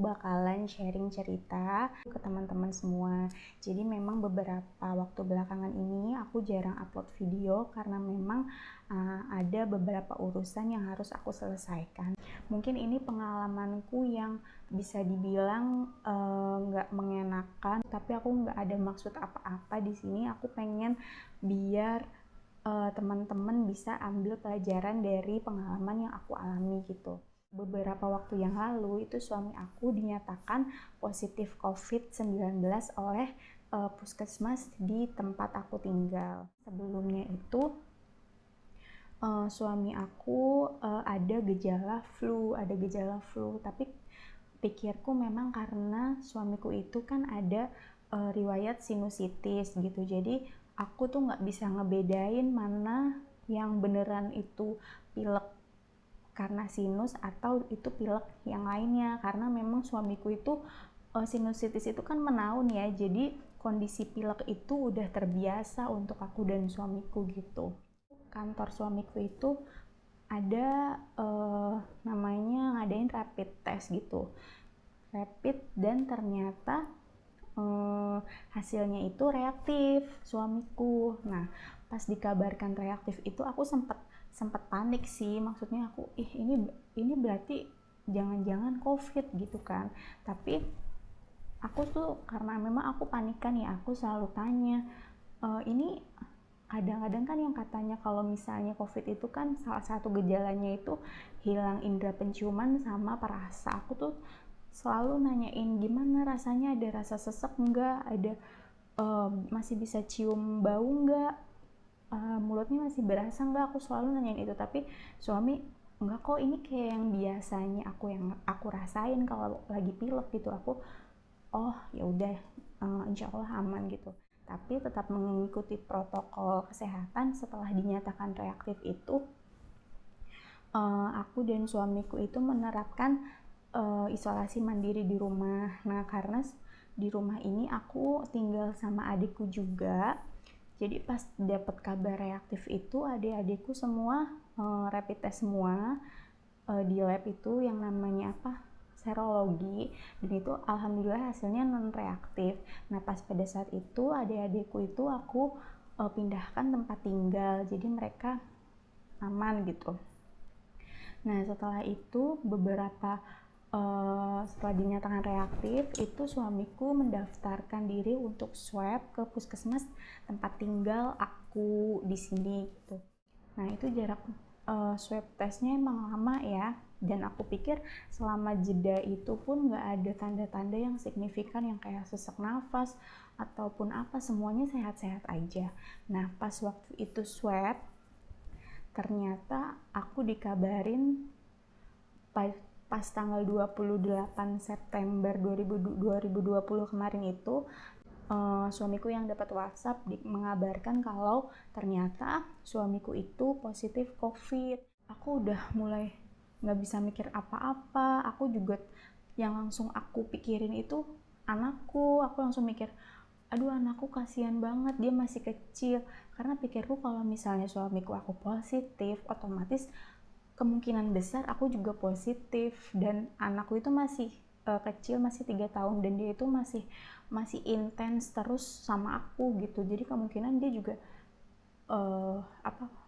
bakalan sharing cerita ke teman-teman semua. Jadi memang beberapa waktu belakangan ini aku jarang upload video karena memang ada beberapa urusan yang harus aku selesaikan. Mungkin ini pengalamanku yang bisa dibilang nggak mengenakan, tapi aku nggak ada maksud apa-apa di sini. Aku pengen biar teman-teman bisa ambil pelajaran dari pengalaman yang aku alami gitu. Beberapa waktu yang lalu itu suami aku dinyatakan positif COVID-19 oleh puskesmas di tempat aku tinggal. Sebelumnya itu suami aku ada gejala flu, tapi pikirku memang karena suamiku itu kan ada riwayat sinusitis gitu, jadi aku tuh nggak bisa ngebedain mana yang beneran itu pilek karena sinus atau itu pilek yang lainnya, karena memang suamiku itu sinusitis itu kan menaun ya, jadi kondisi pilek itu udah terbiasa untuk aku dan suamiku gitu. Kantor suamiku itu ada namanya ngadain rapid test gitu, dan ternyata hasilnya itu reaktif suamiku. Nah, pas dikabarkan reaktif itu aku sempat panik sih, maksudnya aku ini berarti jangan-jangan COVID gitu kan. Tapi aku tuh karena memang aku panikan ya, aku selalu tanya, ini kadang-kadang kan yang katanya kalau misalnya COVID itu kan salah satu gejalanya itu hilang indera penciuman sama perasa. Aku tuh selalu nanyain gimana rasanya, ada rasa sesek enggak, ada masih bisa cium bau enggak, mulutnya masih berasa enggak, aku selalu nanyain itu. Tapi suami enggak kok, ini kayak yang biasanya aku rasain kalau lagi pilek gitu. Aku oh ya udah, insya Allah aman gitu. Tapi tetap mengikuti protokol kesehatan. Setelah dinyatakan reaktif itu aku dan suamiku itu menerapkan isolasi mandiri di rumah. Nah, karena di rumah ini aku tinggal sama adikku juga, jadi pas dapat kabar reaktif itu adik-adikku semua rapid test semua di lab itu yang namanya serologi, dan itu alhamdulillah hasilnya non reaktif. Nah, pas pada saat itu adik-adikku itu aku pindahkan tempat tinggal, jadi mereka aman gitu. Nah, setelah itu setelah dinyatakan reaktif itu suamiku mendaftarkan diri untuk swab ke puskesmas tempat tinggal aku di sini gitu. Nah, itu jarak swab testnya emang lama ya, dan aku pikir selama jeda itu pun nggak ada tanda-tanda yang signifikan yang kayak sesak nafas ataupun apa, semuanya sehat-sehat aja. Nah, pas waktu itu swab ternyata aku dikabarin pas tanggal 28 September 2020 kemarin itu, suamiku yang dapat WhatsApp mengabarkan kalau ternyata suamiku itu positif COVID. Aku udah mulai nggak bisa mikir apa-apa. Aku juga yang langsung aku pikirin itu anakku. Aku langsung mikir, aduh anakku kasihan banget, dia masih kecil. Karena pikirku kalau misalnya suamiku aku positif, otomatis kemungkinan besar aku juga positif, dan anakku itu masih kecil, masih 3 tahun, dan dia itu masih intens terus sama aku gitu, jadi kemungkinan dia juga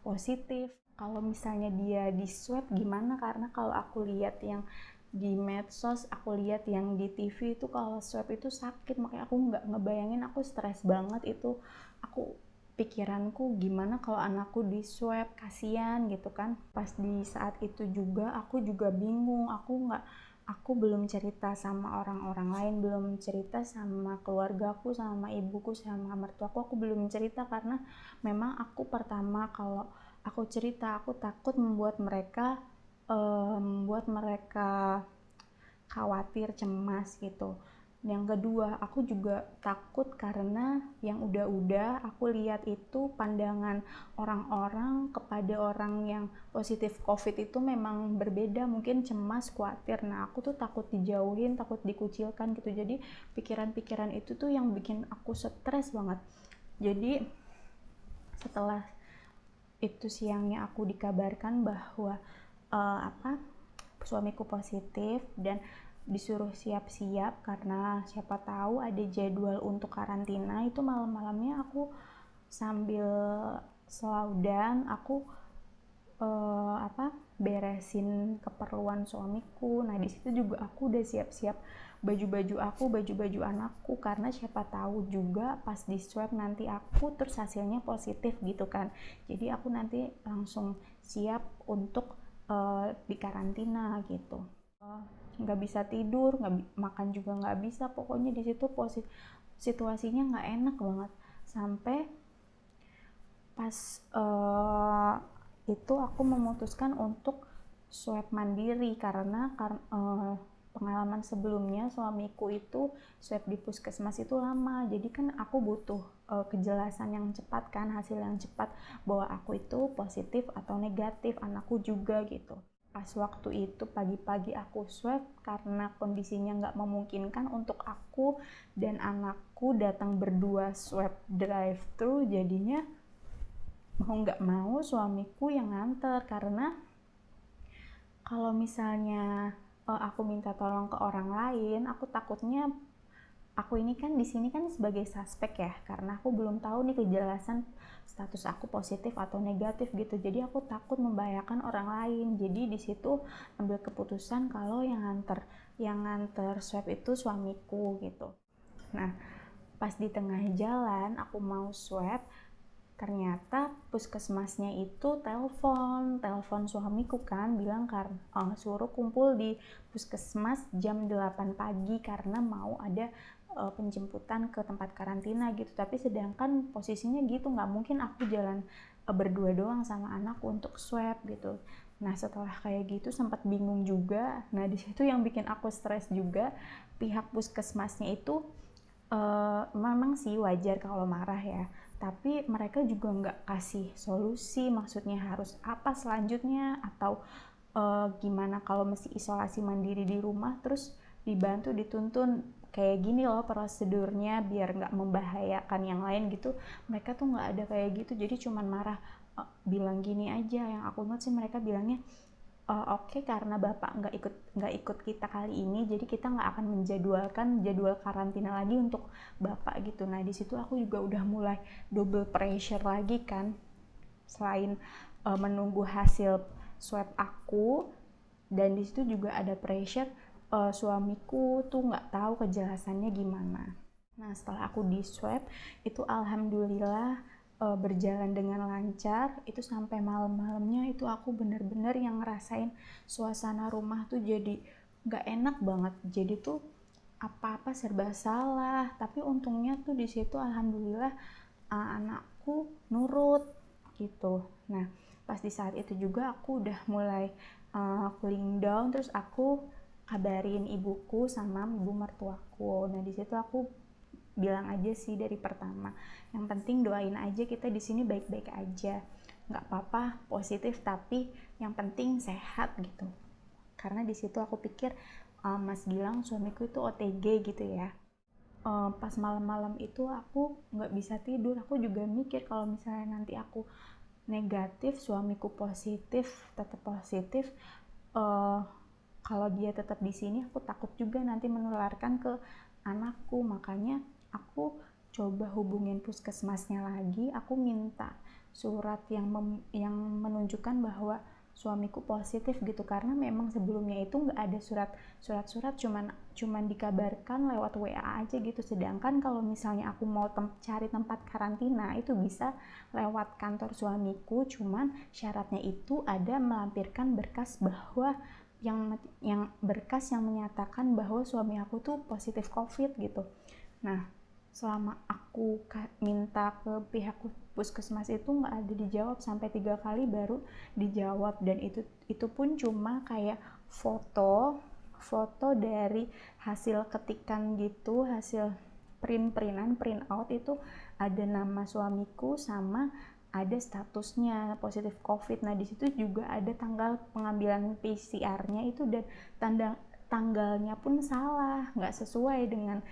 positif. Kalau misalnya dia di swab gimana, karena kalau aku lihat yang di medsos, aku lihat yang di TV itu kalau swab itu sakit, makanya aku nggak ngebayangin, aku stres banget itu. Aku pikiranku gimana kalau anakku di swab, kasihan gitu kan. Pas di saat itu juga aku juga bingung, aku belum cerita sama orang-orang lain, belum cerita sama keluargaku, sama ibuku, sama mertuaku, aku belum cerita karena memang aku pertama kalau aku cerita aku takut membuat mereka khawatir, cemas gitu. Yang kedua, aku juga takut karena yang udah aku lihat itu pandangan orang-orang kepada orang yang positif COVID itu memang berbeda, mungkin cemas, khawatir. Nah, aku tuh takut dijauhin, takut dikucilkan gitu. Jadi pikiran-pikiran itu tuh yang bikin aku stres banget. Jadi setelah itu siangnya aku dikabarkan bahwa suamiku positif, dan disuruh siap-siap karena siapa tahu ada jadwal untuk karantina. Itu malam-malamnya aku sambil selaudan aku beresin keperluan suamiku. Nah di situ juga aku udah siap-siap baju-baju aku, baju-baju anakku, karena siapa tahu juga pas di swab nanti aku terus hasilnya positif gitu kan. Jadi aku nanti langsung siap untuk di karantina gitu. Nggak bisa tidur, makan juga nggak bisa, pokoknya di situ situasinya nggak enak banget. Sampai pas itu aku memutuskan untuk swab mandiri karena pengalaman sebelumnya suamiku itu swab di puskesmas itu lama, jadi kan aku butuh kejelasan yang cepat kan, hasil yang cepat bahwa aku itu positif atau negatif, anakku juga gitu. Pas waktu itu pagi-pagi aku swab karena kondisinya nggak memungkinkan untuk aku dan anakku datang berdua swab drive thru, jadinya mau nggak mau suamiku yang nganter, karena kalau misalnya aku minta tolong ke orang lain, aku takutnya aku ini kan di sini kan sebagai suspek ya, karena aku belum tahu nih kejelasan status aku positif atau negatif gitu. Jadi aku takut membahayakan orang lain. Jadi di situ ambil keputusan kalau yang nganter swab itu suamiku gitu. Nah, pas di tengah jalan aku mau swab, ternyata puskesmasnya itu telepon suamiku kan, bilang suruh kumpul di puskesmas jam 8 pagi karena mau ada penjemputan ke tempat karantina gitu. Tapi sedangkan posisinya gitu, nggak mungkin aku jalan berdua doang sama anakku untuk swab gitu. Nah setelah kayak gitu sempat bingung juga. Nah di situ yang bikin aku stres juga, pihak puskesmasnya itu memang sih wajar kalau marah ya, tapi mereka juga nggak kasih solusi, maksudnya harus apa selanjutnya, atau gimana kalau mesti isolasi mandiri di rumah, terus dibantu dituntun kayak gini loh prosedurnya biar nggak membahayakan yang lain gitu. Mereka tuh nggak ada kayak gitu, jadi cuman marah, bilang gini aja, yang aku not sih mereka bilangnya, oke, karena bapak nggak ikut kita kali ini, jadi kita nggak akan menjadwalkan jadwal karantina lagi untuk bapak gitu. Nah di situ aku juga udah mulai double pressure lagi kan, selain menunggu hasil swab aku, dan di situ juga ada pressure suamiku tuh nggak tahu kejelasannya gimana. Nah setelah aku di swab itu alhamdulillah berjalan dengan lancar. Itu sampai malam-malamnya itu aku bener-bener yang ngerasain suasana rumah tuh jadi nggak enak banget. Jadi tuh apa-apa serba salah. Tapi untungnya tuh di situ alhamdulillah anakku nurut gitu. Nah pas di saat itu juga aku udah mulai cooling down, terus aku kabarin ibuku sama ibu mertuaku. Nah di situ aku bilang aja sih dari pertama, yang penting doain aja kita di sini baik-baik aja, nggak apa-apa positif tapi yang penting sehat gitu. Karena di situ aku pikir Mas Gilang suamiku itu OTG gitu ya. Pas malam-malam itu aku nggak bisa tidur, aku juga mikir kalau misalnya nanti aku negatif, suamiku positif, tetap positif, kalau dia tetap di sini aku takut juga nanti menularkan ke anakku. Makanya aku coba hubungin puskesmasnya lagi, aku minta surat yang menunjukkan bahwa suamiku positif gitu, karena memang sebelumnya itu nggak ada surat cuman dikabarkan lewat WA aja gitu. Sedangkan kalau misalnya aku mau cari tempat karantina itu bisa lewat kantor suamiku, cuman syaratnya itu ada melampirkan berkas bahwa yang berkas yang menyatakan bahwa suami aku tuh positif COVID gitu. Nah selama aku minta ke pihak puskesmas itu nggak ada dijawab, sampai 3 kali baru dijawab, dan itu pun cuma kayak foto dari hasil ketikan gitu, hasil print out itu ada nama suamiku sama ada statusnya positif COVID. Nah di situ juga ada tanggal pengambilan PCR-nya itu, dan tanggalnya pun salah, nggak sesuai dengan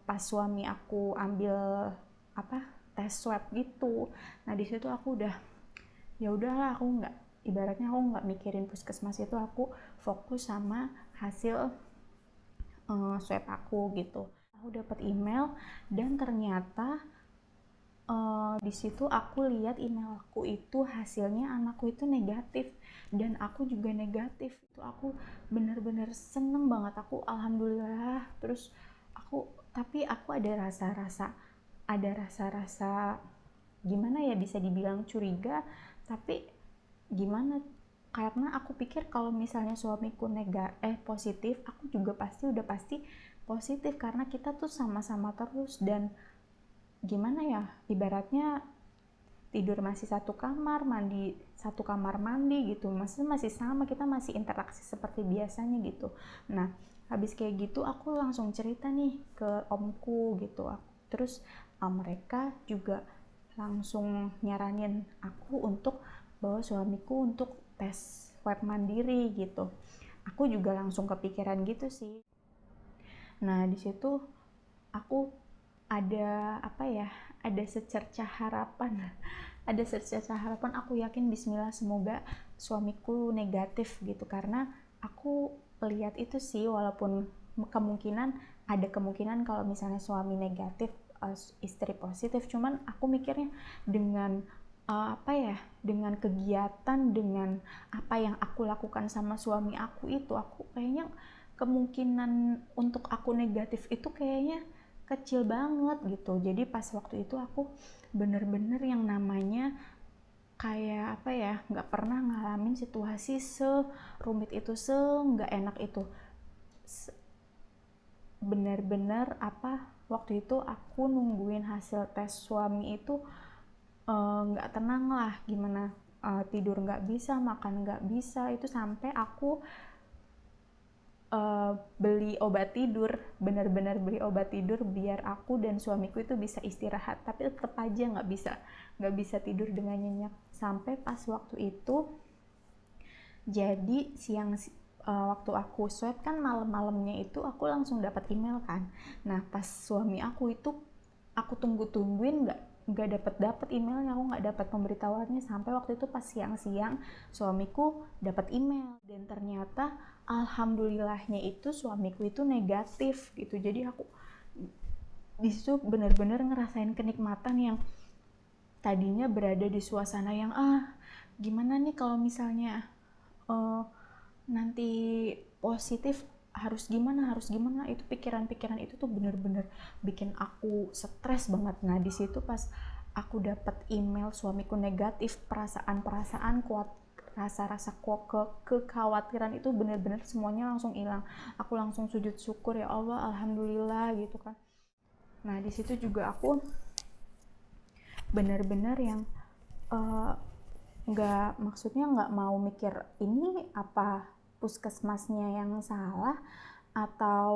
pas suami aku ambil tes swab gitu. Nah di situ aku udah, ya udahlah, aku nggak mikirin puskesmas itu, aku fokus sama hasil swab aku gitu. Aku dapat email dan ternyata di situ aku lihat email aku itu hasilnya anakku itu negatif dan aku juga negatif. Itu aku bener-bener seneng banget, aku alhamdulillah. Terus tapi aku ada rasa-rasa gimana ya, bisa dibilang curiga, tapi gimana, karena aku pikir kalau misalnya suamiku positif, aku juga udah pasti positif karena kita tuh sama-sama terus. Dan gimana ya, ibaratnya tidur masih satu kamar mandi gitu, masih sama, kita masih interaksi seperti biasanya gitu. Nah, habis kayak gitu aku langsung cerita nih ke omku gitu. Terus mereka juga langsung nyaranin aku untuk bawa suamiku untuk tes swab mandiri gitu. Aku juga langsung kepikiran gitu sih. Nah, di situ aku ada secercah harapan. Aku yakin bismillah semoga suamiku negatif gitu, karena aku lihat itu sih, walaupun ada kemungkinan kalau misalnya suami negatif, istri positif, cuman aku mikirnya dengan dengan kegiatan, dengan apa yang aku lakukan sama suami aku itu, aku kayaknya kemungkinan untuk aku negatif itu kayaknya kecil banget gitu. Jadi pas waktu itu aku bener-bener yang namanya kayak nggak pernah ngalamin situasi serumit itu, nggak enak itu. Bener-bener waktu itu aku nungguin hasil tes suami itu nggak tenang lah, gimana tidur nggak bisa, makan nggak bisa, itu sampai aku beli obat tidur, benar-benar beli obat tidur biar aku dan suamiku itu bisa istirahat, tapi tetap aja nggak bisa tidur dengan nyenyak. Sampai pas waktu itu, jadi waktu aku swab kan malam-malamnya itu aku langsung dapat email kan. Nah, pas suami aku itu aku tungguin nggak dapat emailnya, aku nggak dapat pemberitahuannya, sampai waktu itu pas siang-siang suamiku dapat email dan ternyata alhamdulillahnya itu suamiku itu negatif gitu. Jadi aku disitu bener-bener ngerasain kenikmatan yang tadinya berada di suasana yang gimana nih kalau misalnya nanti positif, harus gimana, itu pikiran-pikiran itu tuh bener-bener bikin aku stres banget. Nah, di situ pas aku dapat email suamiku negatif, perasaan kuat, rasa-rasa kekhawatiran itu bener-bener semuanya langsung hilang. Aku langsung sujud syukur, ya Allah alhamdulillah gitu kan. Nah, di situ juga aku bener-bener yang nggak mau mikir ini apa puskesmasnya yang salah atau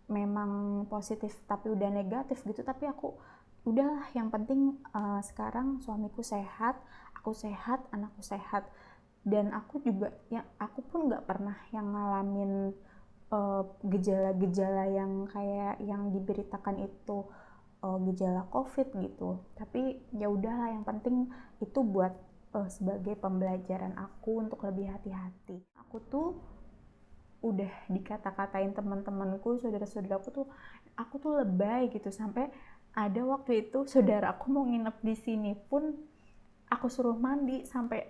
memang positif tapi udah negatif gitu, tapi aku udahlah, yang penting sekarang suamiku sehat, aku sehat, anakku sehat. Dan aku pun nggak pernah yang ngalamin gejala-gejala yang kayak yang diberitakan itu gejala COVID gitu. Tapi ya udahlah, yang penting itu buat sebagai pembelajaran aku untuk lebih hati-hati. Aku tuh udah dikata-katain teman-temanku, saudara-saudaraku tuh, aku tuh lebay gitu, sampai ada waktu itu saudara aku mau nginep di sini pun aku suruh mandi, sampai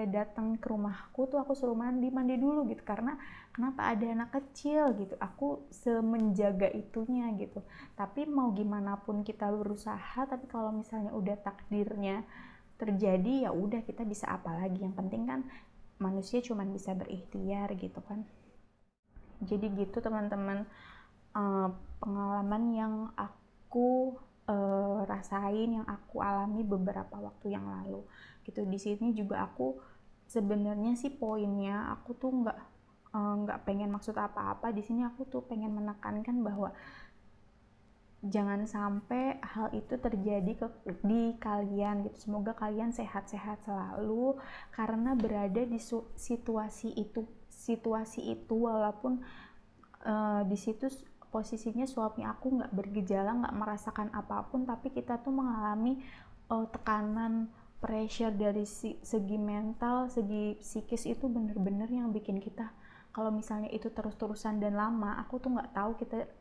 datang ke rumahku tuh aku suruh mandi dulu gitu, karena kenapa, ada anak kecil gitu. Aku semenjaga itunya gitu. Tapi mau gimana pun kita berusaha, tapi kalau misalnya udah takdirnya terjadi, ya udah, kita bisa apa lagi. Yang penting kan manusia cuma bisa berikhtiar gitu kan. Jadi gitu teman-teman, pengalaman yang aku rasain, yang aku alami beberapa waktu yang lalu gitu. Di sini juga aku sebenarnya sih poinnya, aku tuh nggak pengen maksud apa-apa di sini. Aku tuh pengen menekankan bahwa jangan sampai hal itu terjadi di kalian gitu. Semoga kalian sehat-sehat selalu, karena berada di situasi itu walaupun di situ posisinya suami aku nggak bergejala, nggak merasakan apapun, tapi kita tuh mengalami tekanan, pressure dari segi mental, segi psikis, itu bener-bener yang bikin kita kalau misalnya itu terus-terusan dan lama, aku tuh nggak tahu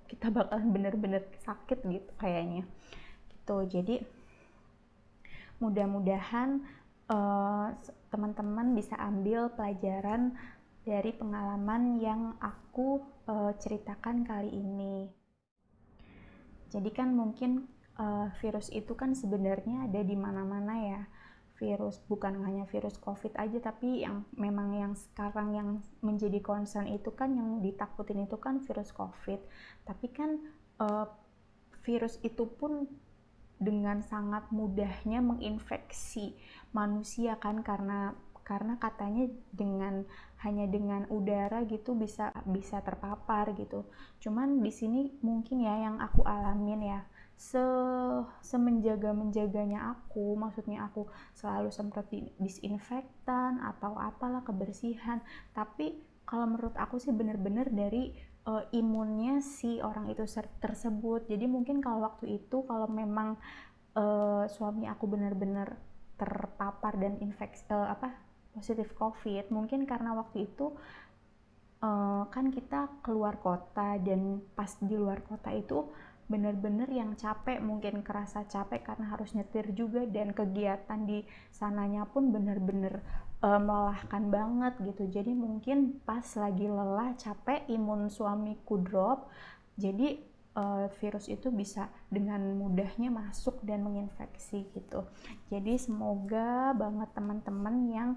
kita bakalan bener-bener sakit gitu kayaknya gitu. Jadi mudah-mudahan teman-teman bisa ambil pelajaran dari pengalaman yang aku ceritakan kali ini. Jadi kan mungkin virus itu kan sebenarnya ada di mana-mana ya. Virus bukan hanya virus COVID aja, tapi yang memang yang sekarang yang menjadi concern itu kan, yang ditakutin itu kan virus COVID. Tapi kan virus itu pun dengan sangat mudahnya menginfeksi manusia kan, karena katanya hanya dengan udara gitu bisa terpapar gitu. Cuman di sini mungkin ya yang aku alamin ya, semenjaga-menjaganya aku, maksudnya aku selalu semprot disinfektan atau apalah kebersihan, tapi kalau menurut aku sih bener-bener dari imunnya si orang itu tersebut. Jadi mungkin kalau waktu itu kalau memang suami aku benar-benar terpapar dan infeksi positif COVID, mungkin karena waktu itu kan kita keluar kota, dan pas di luar kota itu bener-bener yang capek, mungkin kerasa capek karena harus nyetir juga, dan kegiatan di sananya pun bener-bener melelahkan banget gitu. Jadi mungkin pas lagi lelah capek, imun suamiku drop, jadi virus itu bisa dengan mudahnya masuk dan menginfeksi gitu. Jadi semoga banget teman-teman yang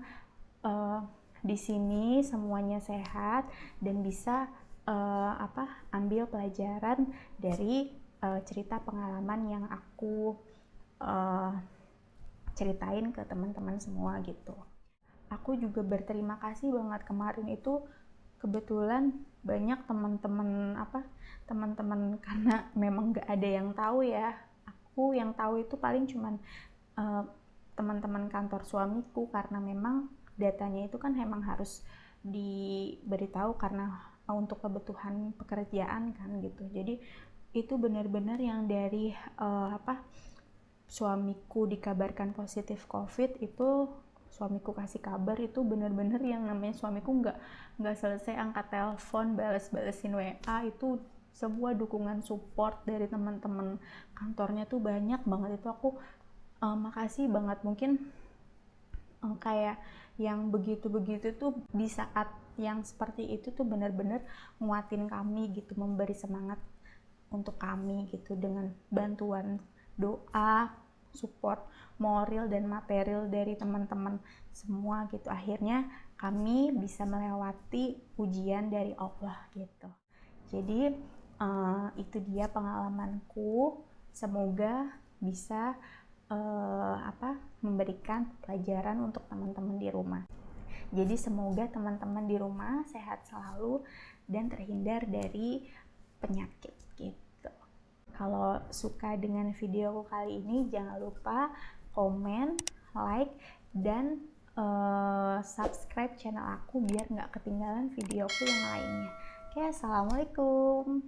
di sini semuanya sehat dan bisa ambil pelajaran dari cerita pengalaman yang aku ceritain ke teman-teman semua gitu. Aku juga berterima kasih banget, kemarin itu kebetulan banyak teman-teman karena memang gak ada yang tahu ya. Aku yang tahu itu paling cuman teman-teman kantor suamiku, karena memang datanya itu kan memang harus diberitahu karena untuk kebutuhan pekerjaan kan gitu. Jadi itu benar-benar yang dari suamiku dikabarkan positif COVID itu, suamiku kasih kabar itu benar-benar yang namanya suamiku nggak selesai angkat telepon, balesin WA, itu sebuah dukungan support dari teman-teman kantornya tuh banyak banget. Itu aku makasih banget. Mungkin kayak yang begitu-begitu tuh di saat yang seperti itu tuh benar-benar nguatin kami gitu, memberi semangat untuk kami gitu dengan bantuan doa, support moral dan material dari teman-teman semua gitu. Akhirnya kami bisa melewati ujian dari Allah gitu. Jadi itu dia pengalamanku, semoga bisa memberikan pelajaran untuk teman-teman di rumah. Jadi semoga teman-teman di rumah sehat selalu dan terhindar dari penyakit gitu. Kalau suka dengan videoku kali ini, jangan lupa komen, like, dan subscribe channel aku biar nggak ketinggalan videoku yang lainnya. Oke, assalamualaikum.